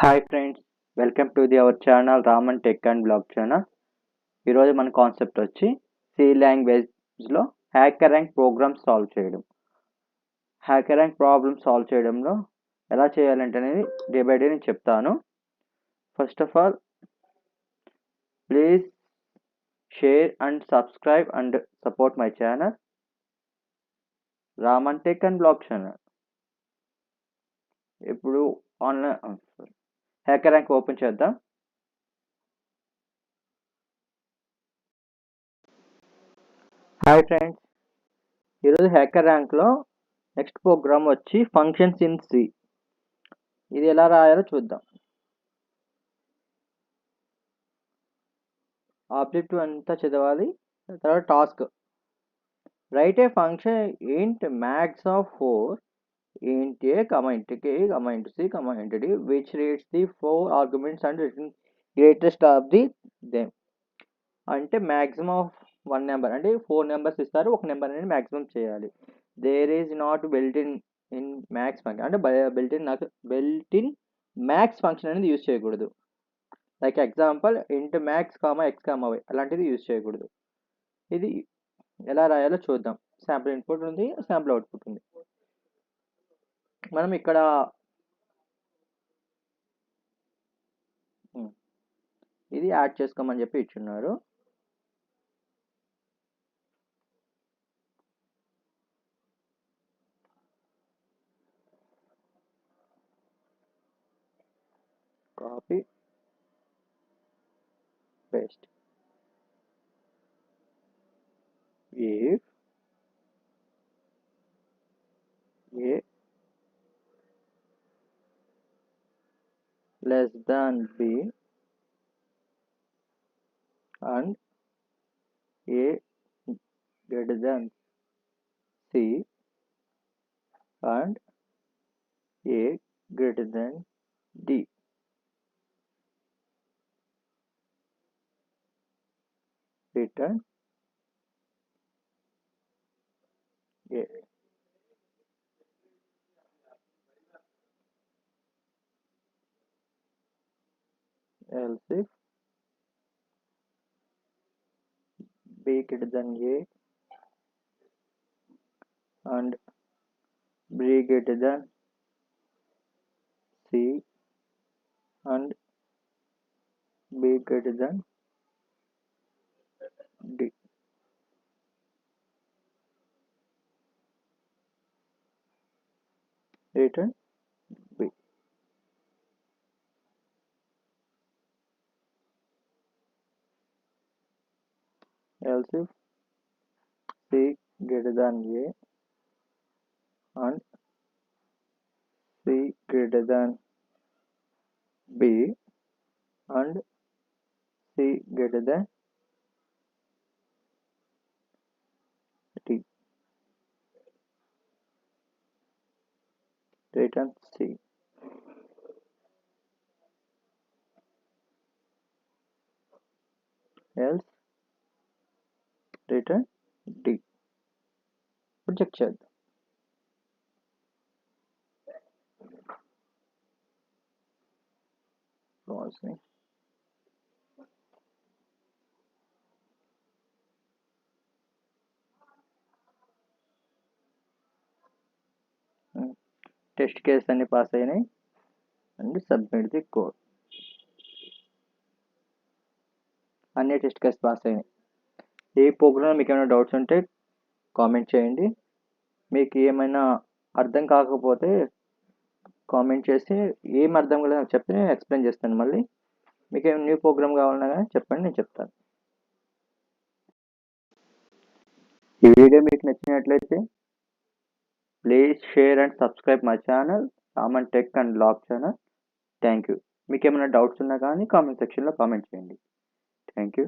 Hi friends, welcome to our channel Raman tech and blog channel. ఈరోజు మన concept వచ్చి C లాంగ్వేజ్లో హ్యాకర్ ర్యాంక్ ప్రోగ్రామ్ సాల్వ్ చేయడం. HackerRank problem solve చేయడంలో ఎలా చేయాలంటే అనేది డే బై డే నేను చెప్తాను. First of all please share and subscribe and support my channel Raman tech and blog channel. ఇప్పుడు ఆన్లైన్ హ్యాకర్ ర్యాంక్ ఓపెన్ చేద్దాం. హాయ్ ఫ్రెండ్స్, ఈరోజు హ్యాకర్ ర్యాంక్లో నెక్స్ట్ ప్రోగ్రామ్ వచ్చి ఫంక్షన్స్ ఇన్ సి. ఇది ఎలా రాయాలో చూద్దాం. ఆబ్జెక్టివ్ అంతా చదవాలి. తర్వాత టాస్క్ రైట్ ఏ ఫంక్షన్ ఇంట్ max of 4 int a comma int k comma int c comma int d which reads the 4 arguments and returns greatest of them. అంటే మ్యాక్సిమం ఆఫ్ 1 నెంబర్ అంటే 4 నెంబర్స్ ఇస్తారు, ఒక నెంబర్ అనేది maximum చేయాలి. There is not built in max function అంటే built in max function అనేది use చేయకూడదు. Like example int max comma x comma y అలాంటిది యూజ్ చేయకూడదు. ఇది ఎలా రాయాలో చూద్దాం. శాంపుల్ ఇన్పుట్ ఉంది, శాంపుల్ అవుట్పుట్ ఉంది. మనం ఇక్కడ ఇది యాడ్ చేసుకోమని చెప్పి ఇచ్చున్నారు. Copy paste. if a less than b and a greater than c and a greater than d. Return a. Else if b greater than a and b greater than c and b greater than d. Return b. Else if c greater than a and c greater than b and c greater than d. Return c. Else return d. ఇప్పుడు check చేద్దాం. Test case అన్ని pass అయినాయి and submit the code. అన్ని test case pass అయినాయి. ఈ programme మీకు ఏమైనా doubts ఉంటే కామెంట్ చేయండి. మీకు ఏమైనా అర్థం కాకపోతే కామెంట్ చేసి ఏం అర్థం కాలేదో నాకు చెప్తే నేను ఎక్స్ప్లెయిన్ చేస్తాను. మళ్ళీ మీకు ఏమైనా న్యూ ప్రోగ్రామ్ కావాలన్నా కానీ చెప్పండి, నేను చెప్తాను. ఈ వీడియో మీకు నచ్చినట్లయితే please share and subscribe my channel Raman tech and blog channel. Thank you. మీకు ఏమైనా డౌట్స్ ఉన్నా కానీ కామెంట్ సెక్షన్లో కామెంట్ చేయండి. Thank you.